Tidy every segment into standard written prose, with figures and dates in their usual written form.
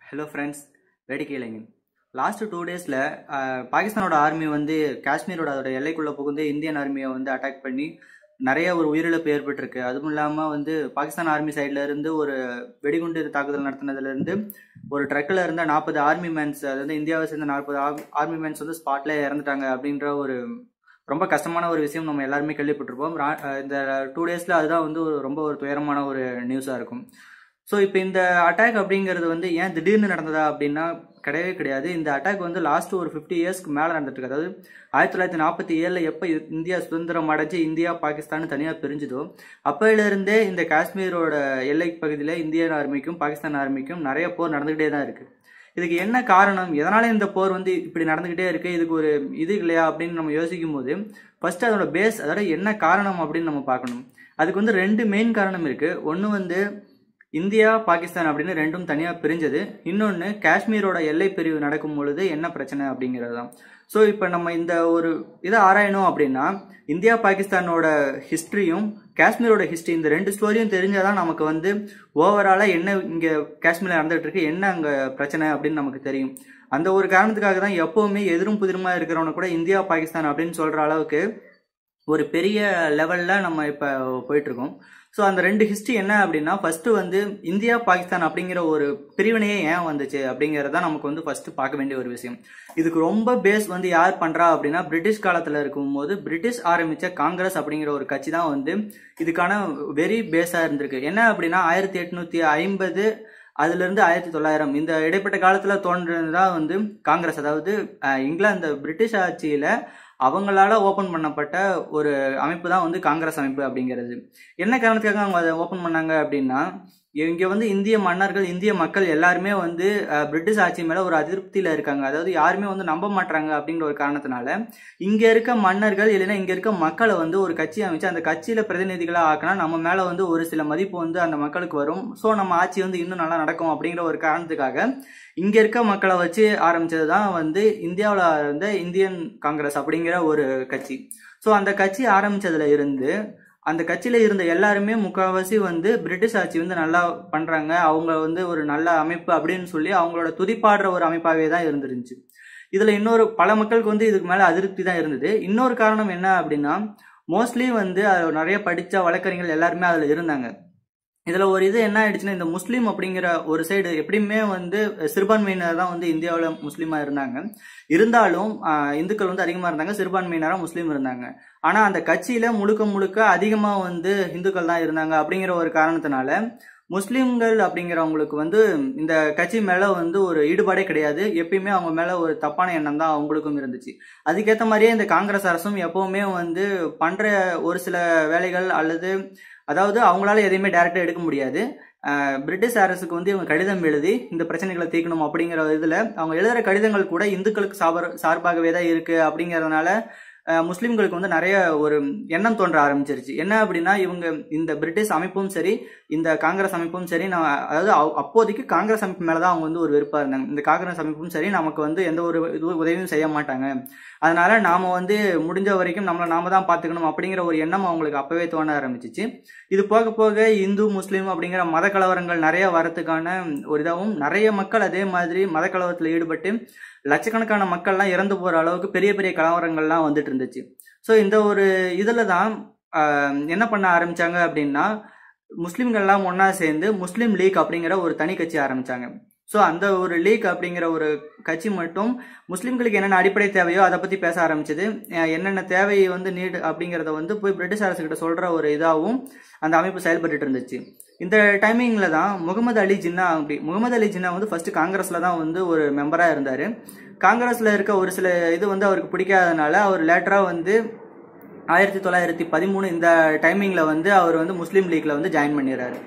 Hello friends, வேடிக்கை இளைஞன். Last 2 டேஸில் பாகிஸ்தானோட ஆர்மி வந்து காஷ்மீரோட அதோட எல்லைக்குள்ளே புகுந்து இந்தியன் ஆர்மியை வந்து அட்டாக் பண்ணி நிறைய ஒரு உயிரிழப்பு ஏற்பட்டிருக்கு. அதுவும் இல்லாமல் வந்து பாகிஸ்தான் ஆர்மி சைடில் இருந்து ஒரு வெடிகுண்டு தாக்குதல் நடத்தினதுலேருந்து ஒரு ட்ரக்கில் இருந்த 40 ஆர்மி மேன்ஸ், அதாவது இந்தியாவை சேர்ந்த 40 ஆர்மி மேன்ஸ் வந்து ஸ்பாட்ல இறந்துட்டாங்க அப்படின்ற ஒரு ரொம்ப கஷ்டமான ஒரு விஷயம் நம்ம எல்லாருமே கேள்விப்பட்டிருப்போம். இந்த 2 டேஸில் அதுதான் வந்து ரொம்ப ஒரு துயரமான ஒரு நியூஸாக இருக்கும். ஸோ இப்போ இந்த அட்டாக் அப்படிங்கிறது வந்து ஏன் திடீர்னு நடந்ததா அப்படின்னா கிடையவே கிடையாது. இந்த அட்டாக் வந்து லாஸ்ட் ஒரு 50 இயர்ஸ்க்கு மேலே நடந்துட்டு இருக்கு. அதாவது 1947 எப்போ இந்தியா சுதந்திரம் அடைஞ்சு இந்தியா பாகிஸ்தான் தனியாக பிரிஞ்சுதோ அப்போயிலிருந்தே இந்த காஷ்மீரோட எல்லை பகுதியில் இந்தியன் ஆர்மிக்கும் பாகிஸ்தான் ஆர்மிக்கும் நிறைய போர் நடந்துகிட்டே தான் இருக்கு. இதுக்கு என்ன காரணம், எதனால இந்த போர் வந்து இப்படி நடந்துகிட்டே இருக்கு, இதுக்கு ஒரு இது இல்லையா அப்படின்னு நம்ம யோசிக்கும் போது ஃபர்ஸ்ட் அதோட பேஸ், அதோட என்ன காரணம் அப்படின்னு நம்ம பார்க்கணும். அதுக்கு வந்து 2 மெயின் காரணம் இருக்கு. ஒன்று வந்து இந்தியா பாகிஸ்தான் அப்படின்னு ரெண்டும் தனியாக பிரிஞ்சது, இன்னொன்று காஷ்மீரோட எல்லை பிரிவு நடக்கும் பொழுது என்ன பிரச்சனை அப்படிங்கிறது தான். ஸோ இப்போ நம்ம இந்த ஒரு இதை ஆராயணும் அப்படின்னா இந்தியா பாகிஸ்தானோட ஹிஸ்ட்ரியும் காஷ்மீரோட ஹிஸ்ட்ரி, இந்த 2 ஸ்டோரியும் தெரிஞ்சாதான் நமக்கு வந்து ஓவராலாக என்ன இங்கே காஷ்மீரில் நடந்துகிட்டு இருக்கு, என்ன அங்கே பிரச்சனை அப்படின்னு நமக்கு தெரியும். அந்த ஒரு காரணத்துக்காக தான் எப்போவுமே எதிரும் புதிருமா இருக்கிறவன கூட இந்தியா பாகிஸ்தான் அப்படின்னு சொல்கிற அளவுக்கு ஒரு பெரிய லெவலில் நம்ம இப்போ போயிட்டுருக்கோம். ஸோ அந்த 2 ஹிஸ்ட்ரி என்ன அப்படின்னா, ஃபர்ஸ்ட் வந்து இந்தியா பாகிஸ்தான் அப்படிங்கிற ஒரு பிரிவினையே ஏன் வந்துச்சு அப்படிங்கிறத நமக்கு வந்து ஃபர்ஸ்ட் பார்க்க வேண்டிய ஒரு விஷயம். இதுக்கு ரொம்ப பேஸ் வந்து யார் பண்றா அப்படின்னா, பிரிட்டிஷ் காலத்தில் இருக்கும்போது பிரிட்டிஷ் ஆரம்பிச்ச காங்கிரஸ் அப்படிங்கிற ஒரு கட்சி தான் வந்து இதுக்கான வெரி பேஸா இருந்திருக்கு. என்ன அப்படின்னா 1850 அதுலேருந்து 1900 இந்த இடைப்பட்ட காலத்தில் தோன்றதுதான் வந்து காங்கிரஸ். அதாவது இங்கிலாந்து பிரிட்டிஷ் ஆட்சியில் அவங்களால ஓபன் பண்ணப்பட்ட ஒரு அமைப்பு தான் வந்து காங்கிரஸ் அமைப்பு அப்படிங்கிறது. என்ன காரணத்துக்காக அவங்க அதை ஓபன் பண்ணாங்க அப்படின்னா, இங்க வந்து இந்திய மன்னர்கள், இந்திய மக்கள் எல்லாருமே வந்து பிரிட்டிஷ் ஆட்சி மேல ஒரு அதிருப்தியில இருக்காங்க. அதாவது யாருமே வந்து நம்ப மாட்டாங்க அப்படிங்கிற ஒரு காரணத்தினால இங்க இருக்க மன்னர்கள் இல்லைன்னா இங்க இருக்க மக்களை வந்து ஒரு கட்சி அமைச்சு அந்த கட்சியில பிரதிநிதிகளா ஆக்கினா நம்ம மேல வந்து ஒரு சில மதிப்பு வந்து அந்த மக்களுக்கு வரும். ஸோ நம்ம ஆட்சி வந்து இன்னும் நல்லா நடக்கும் அப்படிங்கிற ஒரு காரணத்துக்காக இங்க இருக்க மக்களை வச்சு ஆரம்பிச்சதுதான் வந்து இந்தியாவில் இருந்த இந்தியன் காங்கிரஸ் அப்படிங்கிற ஒரு கட்சி. ஸோ அந்த கட்சி ஆரம்பிச்சதுல இருந்து அந்த கட்சியில இருந்த எல்லாருமே முக்கால்வாசி வந்து பிரிட்டிஷ் ஆட்சி வந்து நல்லா பண்றாங்க, அவங்க வந்து ஒரு நல்ல அமைப்பு அப்படின்னு சொல்லி அவங்களோட துதிப்பாடுற ஒரு அமைப்பாகவே தான் இருந்துருந்துச்சு. இதுல இன்னொரு பல மக்களுக்கு வந்து இதுக்கு மேல அதிருப்தி தான் இருந்தது. இன்னொரு காரணம் என்ன அப்படின்னா, மோஸ்ட்லி வந்து நிறைய படிச்ச வழக்கறிஞர்கள் எல்லாருமே அதுல இருந்தாங்க. இதுல ஒரு இது என்ன ஆயிடுச்சுன்னா, இந்த முஸ்லீம் அப்படிங்கிற ஒரு சைடு எப்படியுமே வந்து சிறுபான்மையினர் தான் வந்து இந்தியாவில் முஸ்லீமா இருந்தாங்க. இருந்தாலும் இந்துக்கள் வந்து அதிகமா இருந்தாங்க, சிறுபான்மையினரா முஸ்லீம் இருந்தாங்க. ஆனா அந்த கட்சியில முழுக்க முழுக்க அதிகமா வந்து இந்துக்கள் தான் இருந்தாங்க. அப்படிங்கிற ஒரு காரணத்தினால முஸ்லீம்கள் அப்படிங்கிறவங்களுக்கு வந்து இந்த கட்சி மேல வந்து ஒரு ஈடுபாடே கிடையாது. எப்பயுமே அவங்க மேல ஒரு தப்பான எண்ணம் தான் அவங்களுக்கும் இருந்துச்சு. அதுக்கேற்ற மாதிரியே இந்த காங்கிரஸ் அரசும் எப்பவுமே வந்து பண்ற ஒரு சில வேலைகள் அல்லது அதாவது அவங்களால எதையுமே டைரக்டா எடுக்க முடியாது. பிரிட்டிஷ் அரசுக்கு வந்து இவங்க கடிதம் எழுதி இந்த பிரச்சனைகளை தீர்க்கணும் அப்படிங்கிற இதுல அவங்க எழுதுற கடிதங்கள் கூட இந்துக்களுக்கு சார்பாகவே தான் இருக்கு. அப்படிங்கறதுனால முஸ்லிம்களுக்கு வந்து நிறைய ஒரு எண்ணம் தோன்ற ஆரம்பிச்சிருச்சு. என்ன அப்படின்னா, இவங்க இந்த பிரிட்டிஷ் அமைப்பும் சரி இந்த காங்கிரஸ் அமைப்பும் சரி, அதாவது அப்போதைக்கு காங்கிரஸ் அமைப்பு மேலதான் அவங்க வந்து ஒரு வெறுப்பா இருந்தாங்க. இந்த காங்கிரஸ் அமைப்பும் சரி நமக்கு வந்து எந்த ஒரு உதவியும் செய்ய மாட்டாங்க, அதனால நாம வந்து முடிஞ்ச வரைக்கும் நம்மளை நாம தான் பாத்துக்கணும் அப்படிங்கிற ஒரு எண்ணம் அவங்களுக்கு அப்பவே தோண ஆரம்பிச்சிச்சு. இது போக போக இந்து முஸ்லீம் அப்படிங்கிற மத கலவரங்கள் நிறைய வரத்துக்கான ஒரு இதாகவும் நிறைய மக்கள் அதே மாதிரி மத கலவரத்தில் ஈடுபட்டு லட்சக்கணக்கான மக்கள்லாம் இறந்து போற அளவுக்கு பெரிய பெரிய கலவரங்கள்லாம் வந்துட்டு இருந்துச்சு. ஸோ இந்த ஒரு இதுல தான் என்ன பண்ண ஆரம்பிச்சாங்க அப்படின்னா, முஸ்லிம்கள்லாம் ஒன்னா சேர்ந்து முஸ்லீம் லீக் அப்படிங்கிற ஒரு தனி கட்சி ஆரம்பிச்சாங்க. ஸோ அந்த ஒரு லீக் அப்படிங்கிற ஒரு கட்சி மட்டும் முஸ்லிம்களுக்கு என்னென்ன அடிப்படை தேவையோ அதை பத்தி பேச ஆரம்பிச்சது. என்னென்ன தேவை வந்து நீட் அப்படிங்கிறத வந்து போய் பிரிட்டிஷ் அரசு கிட்ட சொல்ற ஒரு இதாகவும் அந்த அமைப்பு செயல்பட்டு இருந்துச்சு. இந்த டைமிங்ல தான் முகமது அலி ஜின்னா வந்து ஃபர்ஸ்ட் காங்கிரஸ்ல தான் வந்து ஒரு மெம்பரா இருந்தாரு. காங்கிரஸ்ல இருக்க ஒரு சில இது வந்து அவருக்கு பிடிக்காதனால அவர் லேட்டரா வந்து 1913 இந்த டைமிங்ல வந்து அவர் வந்து முஸ்லீம் லீக்ல வந்து ஜாயின் பண்ணிடுறாரு.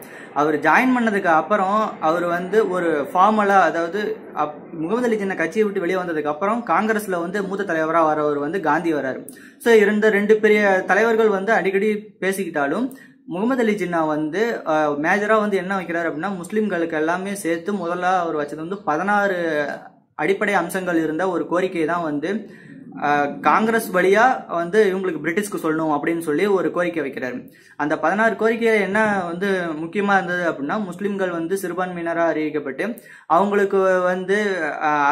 அவர் ஜாயின் பண்ணதுக்கு அப்புறம் அவர் வந்து ஒரு ஃபார்மலா, அதாவது முகமது அலி ஜின்னா கட்சியை விட்டு வெளியே வந்ததுக்கு அப்புறம் காங்கிரஸ்ல வந்து மூத்த தலைவராக வரவர் வந்து காந்தி வர்றாரு. ஸோ இருந்த 2 பெரிய தலைவர்கள் வந்து அடிக்கடி பேசிக்கிட்டாலும் முகமது அலி ஜின்னா வந்து மேஜரா வந்து என்ன வைக்கிறாரு அப்படின்னா, முஸ்லிம்களுக்கு எல்லாமே சேர்த்து முதல்ல அவர் வச்சது வந்து 16 அடிப்படை அம்சங்கள் இருந்த ஒரு கோரிக்கை தான் வந்து காங்கிரஸ் வழியா வந்து இவங்களுக்கு பிரிட்டிஷ்க்கு சொல்லணும் அப்படின்னு சொல்லி ஒரு கோரிக்கை வைக்கிறாரு. அந்த 16 கோரிக்கையில என்ன வந்து முக்கியமா இருந்தது அப்படின்னா, முஸ்லிம்கள் வந்து சிறுபான்மையினரா அறிவிக்கப்பட்டு அவங்களுக்கு வந்து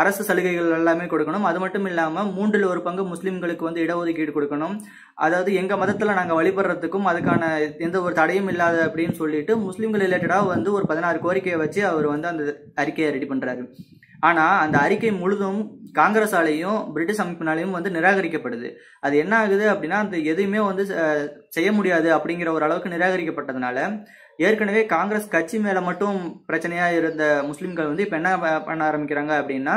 அரசு சலுகைகள் எல்லாமே கொடுக்கணும். அது மட்டும் இல்லாம 1/3 முஸ்லிம்களுக்கு வந்து இடஒதுக்கீடு கொடுக்கணும். அதாவது எங்க மதத்துல நாங்க வழிபடுறதுக்கும் அதுக்கான எந்த ஒரு தடையும் இல்லாத அப்படின்னு சொல்லிட்டு முஸ்லிம்கள் ரிலேட்டடா வந்து ஒரு 16 கோரிக்கையை வச்சு அவர் வந்து அந்த அறிக்கையை ரெடி பண்றாரு. ஆனா அந்த அறிக்கை முழுதும் காங்கிரஸாலையும் பிரிட்டிஷ் அமைப்பினாலையும் வந்து நிராகரிக்கப்படுது. அது என்ன ஆகுது அப்படின்னா, அந்த எதுவுமே வந்து செய்ய முடியாது அப்படிங்கிற ஒரு அளவுக்கு நிராகரிக்கப்பட்டதுனால, ஏற்கனவே காங்கிரஸ் கட்சி மேல மட்டும் பிரச்சனையா இருந்த முஸ்லிம்கள் வந்து இப்ப என்ன பண்ண ஆரம்பிக்கிறாங்க அப்படின்னா,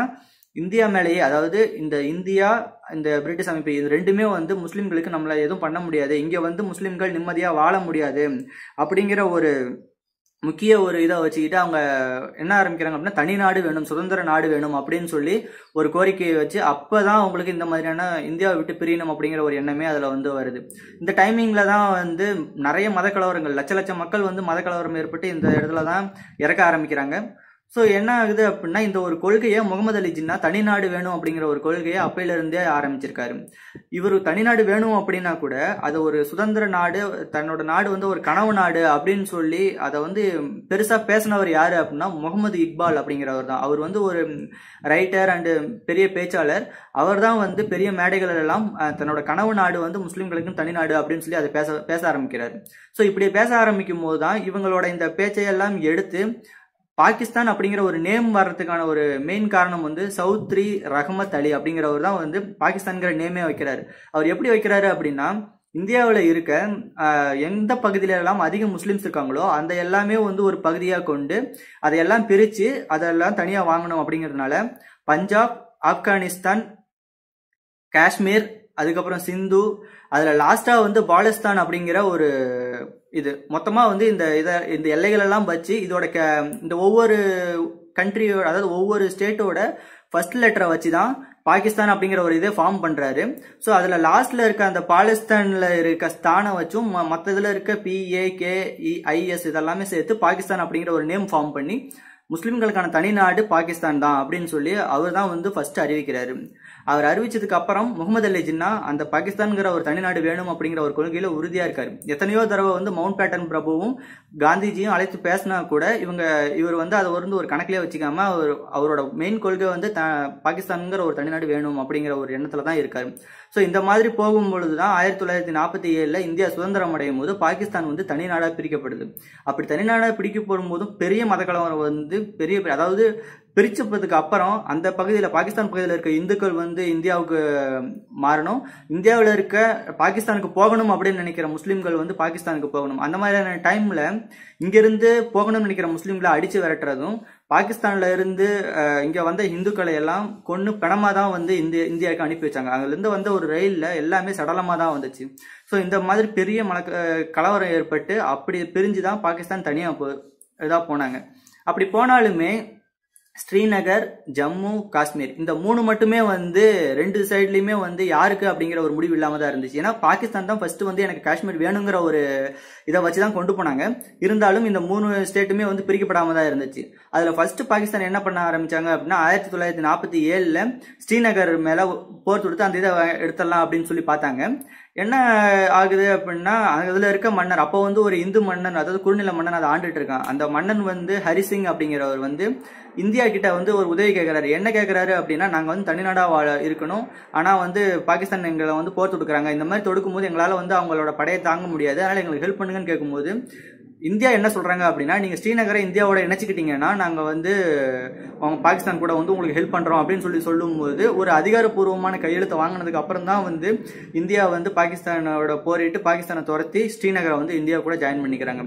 இந்தியா மேலேயே, அதாவது இந்த இந்தியா இந்த பிரிட்டிஷ் அமைப்பு இது ரெண்டுமே வந்து முஸ்லிம்களுக்கு நம்மள எதுவும் பண்ண முடியாது, இங்க வந்து முஸ்லிம்கள் நிம்மதியா வாழ முடியாது அப்படிங்கிற ஒரு முக்கிய ஒரு இதை வச்சுக்கிட்டு அவங்க என்ன ஆரம்பிக்கிறாங்க அப்படின்னா, தனி நாடு வேணும், சுதந்திர நாடு வேணும் அப்படின்னு சொல்லி ஒரு கோரிக்கையை வச்சு அப்பதான் அவங்களுக்கு இந்த மாதிரியான இந்தியாவை விட்டு பிரியணும் அப்படிங்கிற ஒரு எண்ணமே அதுல வந்து வருது. இந்த டைமிங்ல தான் வந்து நிறைய மத கலவரங்கள், லட்ச மக்கள் வந்து மத கலவரம் ஏற்பட்டு இந்த இடத்துல தான் இறக்க ஆரம்பிக்கிறாங்க. ஸோ என்ன ஆகுது அப்படின்னா, இந்த ஒரு கொள்கையை முகமது அலி ஜின்னா தனிநாடு வேணும் அப்படிங்கிற ஒரு கொள்கையை அப்பையில இருந்தே ஆரம்பிச்சிருக்காரு. இவர் தனிநாடு வேணும் அப்படின்னா கூட அது ஒரு சுதந்திர நாடு, தன்னோட நாடு வந்து ஒரு கனவு நாடு அப்படின்னு சொல்லி அதை வந்து பெருசா பேசினவர் யாரு அப்படின்னா முகமது இக்பால் அப்படிங்கிறவர் தான். அவர் வந்து ஒரு ரைட்டர் அண்டு பெரிய பேச்சாளர். அவர் தான் வந்து பெரிய மேடைகள் எல்லாம் தன்னோட கனவு நாடு வந்து முஸ்லிம்களுக்கும் தனிநாடு அப்படின்னு சொல்லி அதை பேச ஆரம்பிக்கிறாரு. ஸோ இப்படி பேச ஆரம்பிக்கும் போது தான் இவங்களோட இந்த பேச்சையெல்லாம் எடுத்து பாகிஸ்தான் அப்படிங்கிற ஒரு நேம் வர்றதுக்கான ஒரு மெயின் காரணம் வந்து சௌத்ரி ரஹமத் அலி அப்படிங்கிறவர் தான் வந்து பாகிஸ்தான்கிற நேமே வைக்கிறாரு. அவர் எப்படி வைக்கிறாரு அப்படின்னா, இந்தியாவில் இருக்க எந்த பகுதியில எல்லாம் அதிக முஸ்லிம்ஸ் இருக்காங்களோ அந்த எல்லாமே வந்து ஒரு பகுதியாக கொண்டு அதையெல்லாம் பிரித்து அதெல்லாம் தனியாக வாங்கணும் அப்படிங்கிறதுனால பஞ்சாப், ஆப்கானிஸ்தான், காஷ்மீர், அதுக்கப்புறம் சிந்து, அதுல லாஸ்டா வந்து பாலஸ்தான் அப்படிங்கிற ஒரு இது மொத்தமா வந்து இந்த எல்லைகள் எல்லாம் வச்சு இதோட இந்த ஒவ்வொரு கண்ட்ரியோட, அதாவது ஒவ்வொரு ஸ்டேட்டோட ஃபர்ஸ்ட் லெட்டரை வச்சு தான் பாகிஸ்தான் அப்படிங்கிற ஒரு இதை ஃபார்ம் பண்றாரு. ஸோ அதுல லாஸ்ட்ல இருக்க அந்த பாகிஸ்தான்ல இருக்க ஸ்தானை வச்சும் மற்ற இதுல இருக்க PAKEIS இதெல்லாமே சேர்த்து பாகிஸ்தான் அப்படிங்கிற ஒரு நேம் ஃபார்ம் பண்ணி முஸ்லிம்களுக்கான தனிநாடு பாகிஸ்தான் தான் அப்படின்னு சொல்லி அவர் தான் வந்து ஃபர்ஸ்ட் அறிவிக்கிறாரு. அவர் அறிவிச்சதுக்கு அப்புறம் முகமது அலி ஜின்னா அந்த பாகிஸ்தான்கிற ஒரு தனிநாடு வேணும் அப்படிங்கிற ஒரு கொள்கையில உறுதியா இருக்காரு. எத்தனையோ தடவை வந்து மவுண்ட் பேட்டன் பிரபுவும் காந்திஜியும் அழைத்து பேசினா கூட இவர் வந்து அதை வந்து ஒரு கணக்கிலே வச்சுக்காம அவரோட மெயின் கொள்கை வந்து பாகிஸ்தான்கிற ஒரு தனிநாடு வேணும் அப்படிங்கிற ஒரு எண்ணத்துல தான் இருக்காரு. ஸோ இந்த மாதிரி போகும்பொழுதுதான் 1947 இந்தியா சுதந்திரம் அடையும் போது பாகிஸ்தான் வந்து தனிநாடா பிரிக்கப்படுது. அப்படி தனிநாடா பிரிக்கப்படும் போதும் பெரிய மத கலவரம் வந்து அதாவது பிரிச்சதுக்கு அப்புறம் அந்த பகுதியில், பாகிஸ்தான் பகுதியில் இருக்க இந்துக்கள் வந்து இந்தியாவுக்கு மாறணும், இந்தியாவில் இருக்க பாகிஸ்தானுக்கு போகணும் அப்படின்னு நினைக்கிற முஸ்லிம்கள் வந்து பாகிஸ்தானுக்கு போகணும். அந்த மாதிரியான டைம்ல இங்கிருந்து போகணும்னு நினைக்கிற முஸ்லிம்களை அடிச்சு விரட்டுறதும், பாகிஸ்தான்ல இருந்து இங்க வந்த இந்துக்களை எல்லாம் கொன்னு பிணமா தான் வந்து இந்தியாவுக்கு அனுப்பி வச்சாங்க. அதுல இருந்து வந்த ஒரு ரயில்ல எல்லாமே சடலமா தான் வந்துச்சு. ஸோ இந்த மாதிரி பெரிய கலவரம் ஏற்பட்டு அப்படி பிரிஞ்சுதான் பாகிஸ்தான் தனியா இதா போனாங்க. அப்படி போனாலுமே ஸ்ரீநகர், ஜம்மு, காஷ்மீர் இந்த 3 மட்டுமே வந்து 2 சைட்லயுமே வந்து யாருக்கு அப்படிங்கிற ஒரு முடிவு இல்லாம தான் இருந்துச்சு. ஏன்னா பாகிஸ்தான் தான் ஃபர்ஸ்ட் வந்து எனக்கு காஷ்மீர் வேணுங்கிற ஒரு இதை வச்சுதான் கொண்டு போனாங்க. இருந்தாலும் இந்த 3 ஸ்டேட்டுமே வந்து பிரிக்கப்படாம தான் இருந்துச்சு. அதுல ஃபர்ஸ்ட் பாகிஸ்தான் என்ன பண்ண ஆரம்பிச்சாங்க அப்படின்னா 1947 ஸ்ரீநகர் மேல போர் தொடுத்து அந்த இதை எடுத்துடலாம் அப்படின்னு சொல்லி பார்த்தாங்க. என்ன ஆகுது அப்படின்னா, அதுல இருக்க மன்னர் அப்போ வந்து ஒரு இந்து மன்னன், அதாவது குறுநில மன்னன் அதை ஆண்டுட்டு இருக்கான். அந்த மன்னன் வந்து ஹரிசிங் அப்படிங்கிறவர் வந்து இந்தியா கிட்ட வந்து ஒரு உதவி கேட்கிறாரு. என்ன கேட்கிறாரு அப்படின்னா, நாங்க வந்து தனிநாடா இருக்கணும், ஆனா வந்து பாகிஸ்தான் எங்களை வந்து போர் தொடுக்கிறாங்க, இந்த மாதிரி தொடுக்கும் போது எங்களால வந்து அவங்களோட படையை தாங்க முடியாது, அதனால எங்களுக்கு ஹெல்ப் பண்ணுங்கன்னு கேட்கும்போது இந்தியா என்ன சொல்றாங்க அப்படின்னா, நீங்க ஸ்ரீநகரை இந்தியாவோட இணைச்சிக்கிட்டீங்கன்னா நாங்க வந்து பாகிஸ்தான் கூட வந்து உங்களுக்கு ஹெல்ப் பண்றோம் அப்படின்னு சொல்லும்போது ஒரு அதிகாரப்பூர்வமான கையெழுத்தை வாங்கினதுக்கு அப்புறம் தான் வந்து இந்தியா வந்து பாகிஸ்தானோட போரிட்டு பாகிஸ்தானை துரத்தி ஸ்ரீநகரை வந்து இந்தியா கூட ஜாயின் பண்ணிக்கிறாங்க.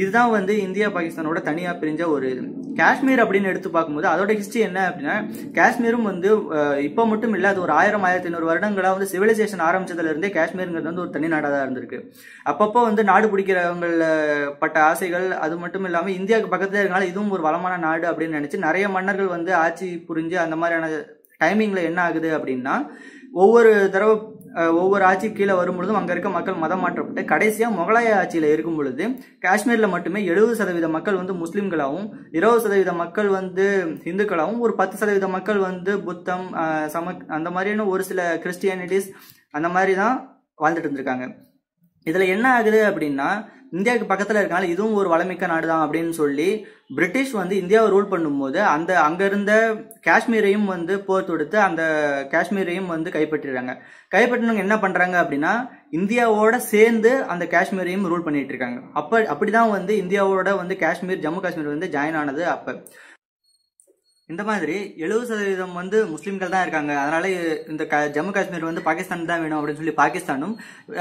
இதுதான் வந்து இந்தியா பாகிஸ்தானோட தனியா பிரிஞ்ச ஒரு இது. காஷ்மீர் அப்படின்னு எடுத்து பார்க்கும்போது அதோட ஹிஸ்டரி என்ன அப்படின்னா, காஷ்மீரும் வந்து இப்போ மட்டும் இல்ல, அது ஒரு 1000-1500 வருடங்களா வந்து சிவிலைசேஷன் ஆரம்பிச்சதுல இருந்தே காஷ்மீருங்கிறது வந்து ஒரு தனி நாடா தான் இருந்திருக்கு. அப்பப்போ வந்து நாடு பிடிக்கிறவங்கள பட்ட ஆசைகள், அது மட்டும் இல்லாம இந்தியாவுக்கு பக்கத்துல இருக்கனால இதுவும் ஒரு வளமான நாடு அப்படின்னு நினைச்சு நிறைய மன்னர்கள் வந்து ஆட்சி புரிஞ்சு அந்த மாதிரியான டைமிங்ல என்ன ஆகுது அப்படின்னா, ஒவ்வொரு தடவை ஒவ்வொரு ஆட்சி கீழே வரும்பொழுதும் அங்க இருக்க மக்கள் மதம் மாற்றப்பட்டு கடைசியா முகலாய ஆட்சியில இருக்கும் பொழுது காஷ்மீர்ல மட்டுமே 70% மக்கள் வந்து முஸ்லிம்களாகவும் 20% மக்கள் வந்து இந்துக்களாகவும் ஒரு 10% மக்கள் வந்து புத்தம் அந்த மாதிரியான ஒரு சில கிறிஸ்டியானிட்டிஸ் அந்த மாதிரி தான் வாழ்ந்துட்டு இருந்திருக்காங்க. இதுல என்ன ஆகுது அப்படின்னா இந்தியாவுக்கு பக்கத்துல இருக்கனால இதுவும் ஒரு வளமிக்க நாடு தான் அப்படின்னு சொல்லி பிரிட்டிஷ் வந்து இந்தியாவை ரூல் பண்ணும்போது அங்க இருந்த காஷ்மீரையும் வந்து போர் தொடுத்து அந்த காஷ்மீரையும் வந்து கைப்பற்றிடுறாங்க. கைப்பற்றினவங்க என்ன பண்றாங்க அப்படின்னா இந்தியாவோட சேர்ந்து அந்த காஷ்மீரையும் ரூல் பண்ணிட்டு இருக்காங்க. அப்படிதான் வந்து இந்தியாவோட வந்து காஷ்மீர் ஜம்மு காஷ்மீர் வந்து ஜாயின் ஆனது. அப்ப இந்த மாதிரி 70% வந்து முஸ்லிம்கள் தான் இருக்காங்க. அதனால இந்த ஜம்மு காஷ்மீர் வந்து பாகிஸ்தான் தான் வேணும் அப்படின்னு சொல்லி பாகிஸ்தானும்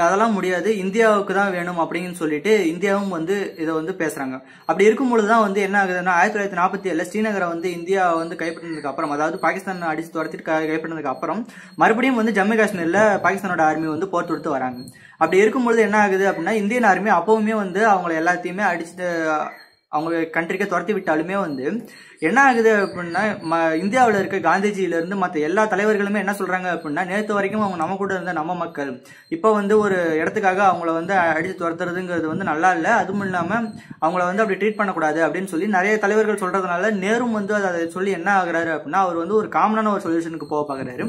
அதெல்லாம் முடியாது இந்தியாவுக்கு தான் வேணும் அப்படின்னு சொல்லிட்டு இந்தியாவும் வந்து இதை வந்து பேசுறாங்க. அப்படி இருக்கும் பொழுதுதான் வந்து என்ன ஆகுதுன்னா 1947 ஸ்ரீநகரை வந்து இந்தியா வந்து கைப்பற்றினதுக்கு அப்புறம், அதாவது பாகிஸ்தான் அடிச்சு துரத்திட்டு கைப்பற்றினதுக்கு அப்புறம் மறுபடியும் வந்து ஜம்மு காஷ்மீர்ல பாகிஸ்தானோட ஆர்மி வந்து போர் தொடுத்து வராங்க. அப்படி இருக்கும்பொழுது என்ன ஆகுது அப்படின்னா இந்தியன் ஆர்மி அப்பவுமே வந்து அவங்களை எல்லாத்தையுமே அடிச்சுட்டு அவங்க கண்ட்ரிக்கே துரத்தி விட்டாலுமே வந்து என்ன ஆகுது அப்படின்னா இந்தியாவில் இருக்க காந்திஜியில இருந்து மற்ற எல்லா தலைவர்களுமே என்ன சொல்றாங்க அப்படின்னா நேற்று வரைக்கும் அவங்க நம்ம கூட இருந்த நம்ம மக்கள் இப்போ வந்து ஒரு இடத்துக்காக அவங்கள வந்து அடிச்சு துரத்துறதுங்கிறது வந்து நல்லா இல்லை, அதுவும் இல்லாம அவங்கள வந்து அப்படி ட்ரீட் பண்ணக்கூடாது அப்படின்னு சொல்லி நிறைய தலைவர்கள் சொல்றதுனால நேரும் வந்து அதை சொல்லி என்ன ஆகுறாரு அப்படின்னா அவர் வந்து ஒரு காமனான ஒரு சொல்யூஷனுக்கு போக பாக்குறாரு.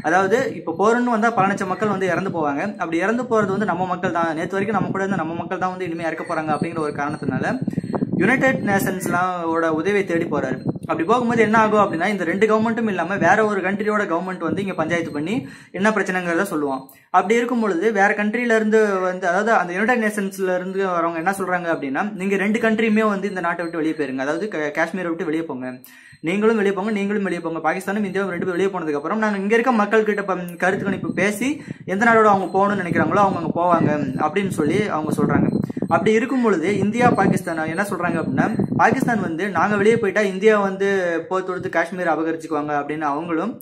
அதாவது இப்போ போறன்னு வந்தா பல லட்சம் மக்கள் வந்து இறந்து போவாங்க. அப்படி இறந்து போறது வந்து நம்ம மக்கள் தான், நேற்று வரைக்கும் நம்ம கூட இருந்த நம்ம மக்கள் தான் வந்து இனிமே இறக்க போறாங்க அப்படிங்கிற ஒரு காரணத்தினால யுனைடெட் நேஷன்ஸ்லாம் உதவியை தேடி போறாரு. அப்படி போகும்போது என்ன ஆகும் அப்படின்னா இந்த ரெண்டு கவர்மெண்ட்டும் இல்லாம வேற ஒரு கண்ட்ரியோட கவர்மெண்ட் வந்து இங்க பஞ்சாயத்து பண்ணி என்ன பிரச்சனைங்கிறத சொல்லுவான். அப்படி இருக்கும் பொழுது வேற கண்ட்ரில இருந்து வந்து அதாவது அந்த யுனைடெட் நேஷன்ஸ்ல இருந்து வரவங்க என்ன சொல்றாங்க அப்படின்னா நீங்க ரெண்டு கண்ட்ரியுமே வந்து இந்த நாட்டை விட்டு வெளியே போயிருங்க, அதாவது காஷ்மீரை விட்டு வெளியே போங்க, நீங்களும் வெளியே போங்க நீங்களும் வெளியே போங்க, பாகிஸ்தானும் இந்தியாவும் ரெண்டு பேரும் வெளியே போனதுக்கு அப்புறம் நாங்க இங்க இருக்க மக்கள் கிட்ட கருத்து கணிப்பு பேசி எந்த நாடோட அவங்க போகணும்னு நினைக்கிறாங்களோ அவங்க அங்க போவாங்க அப்படின்னு சொல்லி அவங்க சொல்றாங்க. அப்படி இருக்கும் பொழுது இந்தியா பாகிஸ்தான் என்ன சொல்றாங்க அப்படின்னா பாகிஸ்தான் வந்து நாங்க வெளியே போயிட்டா இந்தியா வந்து போர் தொடுத்து காஷ்மீர் அபகரிச்சுக்குவாங்க அப்படின்னு அவங்களும்,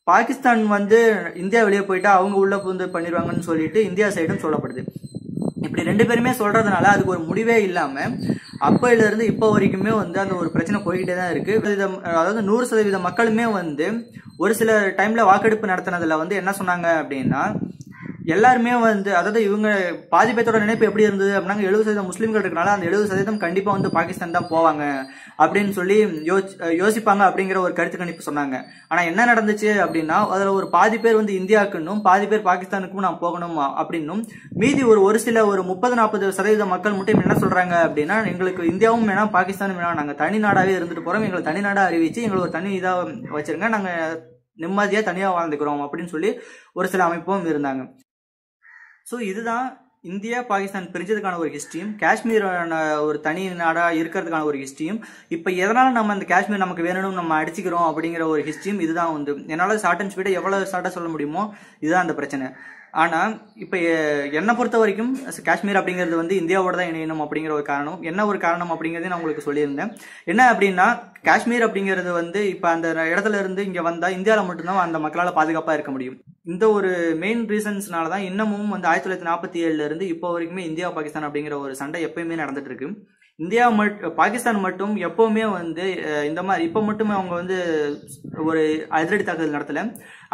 பாகிஸ்தான் வந்து இந்தியா வெளியே போயிட்டா அவங்க உள்ள புந்து பண்ணிடுவாங்கன்னு சொல்லிட்டு இந்தியா சைடும் சொல்லப்படுது. இப்படி ரெண்டு பேருமே சொல்றதுனால அதுக்கு ஒரு முடிவே இல்லாம அப்பையில இருந்து இப்போ வரைக்குமே வந்து அந்த ஒரு பிரச்சனை போய்கிட்டே தான் இருக்கு. அதாவது 100% மக்களுமே வந்து ஒரு சில டைம்ல வாக்கெடுப்பு நடத்தினதுல வந்து என்ன சொன்னாங்க அப்படின்னா எல்லாருமே வந்து அதாவது இவங்க பாதி பேத்தோட நினைப்பு எப்படி இருந்தது அப்படின்னா 70% முஸ்லீம்கள் இருக்கனால அந்த 70% கண்டிப்பா வந்து பாகிஸ்தான் தான் போவாங்க அப்படின்னு சொல்லி யோசிப்பாங்க அப்படிங்கிற ஒரு கருத்து கணிப்பு சொன்னாங்க. ஆனா என்ன நடந்துச்சு அப்படின்னா அதுல ஒரு பாதி பேர் வந்து இந்தியாவுக்குன்னும் பாதி பேர் பாகிஸ்தானுக்கும் நான் போகணும் அப்படின்னும் மீதி ஒரு சில ஒரு 30-40% மக்கள் மட்டும் என்ன சொல்றாங்க அப்படின்னா எங்களுக்கு இந்தியாவும் வேணாம் பாகிஸ்தானும் வேணாம், நாங்க தனி நாடாவே இருந்துட்டு போறோம், எங்களுக்கு தனி நாடா அறிவிச்சு எங்களுக்கு ஒரு தனி இதா வச்சிருங்க, நாங்க நிம்மதியா தனியா வாழ்ந்துக்கிறோம் அப்படின்னு சொல்லி ஒரு சில அமைப்பும் இருந்தாங்க. ஸோ இதுதான் இந்தியா பாகிஸ்தான் பிரிஞ்சதுக்கான ஒரு ஹிஸ்டரியும் காஷ்மீரான ஒரு தனி நாடா இருக்கிறதுக்கான ஒரு ஹிஸ்டரியும் இப்போ எதனால நம்ம அந்த காஷ்மீர் நமக்கு வேணும்னு நம்ம அடிச்சுக்கிறோம் அப்படிங்கிற ஒரு ஹிஸ்டரியும் இதுதான் வந்து என்னால் ஷார்ட் அண்ட் ஸ்வீட்டை எவ்வளவு ஷார்ட்டா சொல்ல முடியுமோ இதுதான் அந்த பிரச்சனை. ஆனா இப்ப என்னை பொறுத்த வரைக்கும் காஷ்மீர் அப்படிங்கிறது வந்து இந்தியாவோட தான் இணையணும் அப்படிங்கிற ஒரு காரணம் என்ன ஒரு காரணம் அப்படிங்கறத நான் உங்களுக்கு சொல்லியிருந்தேன். என்ன அப்படின்னா காஷ்மீர் அப்படிங்கிறது வந்து இப்ப அந்த இடத்துல இருந்து இங்க வந்தா இந்தியாவில மட்டும்தான் அந்த மக்களால பாதுகாப்பா இருக்க முடியும். இந்த ஒரு மெயின் ரீசன்ஸ்னாலதான் இன்னமும் வந்து 1947 இருந்து இப்போ வரைக்குமே இந்தியா பாகிஸ்தான் அப்படிங்கிற ஒரு சண்டை எப்பயுமே நடந்துட்டு இருக்கு. பாகிஸ்தான் மட்டும் எப்பவுமே வந்து இந்த மாதிரி இப்ப மட்டுமே அவங்க வந்து ஒரு அதிரடி தாக்குதல் நடத்தல.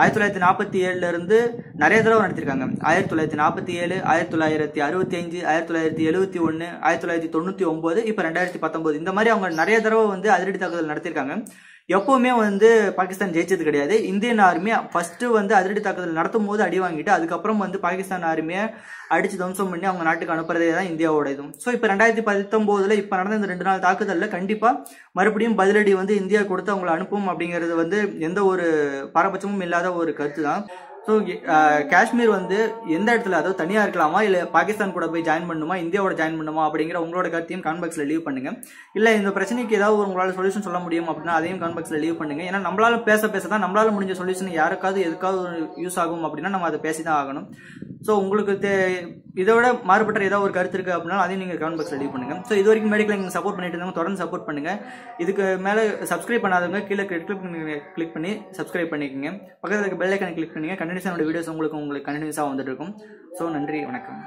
1947 இருந்து நிறைய தடவை நடத்திருக்காங்க. 1947, 1965, 1971, 1999, இப்ப 2019 இந்த மாதிரி அவங்க நிறைய தடவை வந்து அதிரடி தாக்குதல் நடத்திருக்காங்க. எப்பவுமே வந்து பாகிஸ்தான் ஜெயிச்சது கிடையாது. இந்தியன் ஆர்மி ஃபர்ஸ்ட் வந்து அதிரடி தாக்குதல் நடத்தும் போது அடி வாங்கிட்டு அதுக்கப்புறம் வந்து பாகிஸ்தான் ஆர்மியை அடிச்சு துவம்சம் பண்ணி அவங்க நாட்டுக்கு அனுப்புறதே தான் இந்தியாவோட இதுவும். ஸோ இப்போ 2019 இப்ப நடந்த இந்த 2 நாள் தாக்குதல்ல கண்டிப்பா மறுபடியும் பதிலடி வந்து இந்தியா கொடுத்து அவங்களை அனுப்பும் அப்படிங்கிறது வந்து எந்த ஒரு பாரபட்சமும் இல்லாத ஒரு கருத்து தான். ஸோ காஷ்மீர் வந்து எந்த இடத்துல அதாவது தனியா இருக்கலாமா இல்ல பாகிஸ்தான் கூட போய் ஜாயின் பண்ணுமா இந்தியாவோட ஜாயின் பண்ணுமா அப்படிங்கிற உங்களோட கருத்தையும் கமெண்ட் பாக்ஸ்ல லீவ் பண்ணுங்க. இல்ல இந்த பிரச்சனைக்கு ஏதாவது உங்களால சொல்யூஷன் சொல்ல முடியும் அப்படின்னா அதையும் கமெண்ட் பாக்ஸ்ல லீவ் பண்ணுங்க. ஏன்னா நம்மளால பேசதான் நம்மளால முடிஞ்ச சொல்யூஷன் யாருக்காவது எதுக்காவது யூஸ் ஆகும் அப்படின்னா நம்ம அதை பேசிதான் ஆகணும். ஸோ உங்களுக்கு இதோட மாறுபட்ட ஏதாவது ஒரு கருத்து இருக்கு அப்படின்னா அதையும் நீங்க கமெண்ட் பாக்ஸ்ல லீவ் பண்ணுங்க. ஸோ இது வரைக்கும் மெடிக்கல் நீங்க சப்போர்ட் பண்ணிட்டு இருந்தாங்க தொடர்ந்து சப்போர்ட் பண்ணுங்க. இதுக்கு மேல சப்ஸ்கிரைப் பண்ணாதவங்க கீழே கிளிக் பண்ணி சப்ஸ்கிரைப் பண்ணிக்கோங்க. பக்கத்துல இருக்க பெல் ஐக்கானை கிளிக் பண்ணுங்க. கண்டினியூஸான வீடியோஸ் உங்களுக்கு கண்டினியூஸா வந்துட்டு இருக்கும். ஸோ நன்றி, வணக்கம்.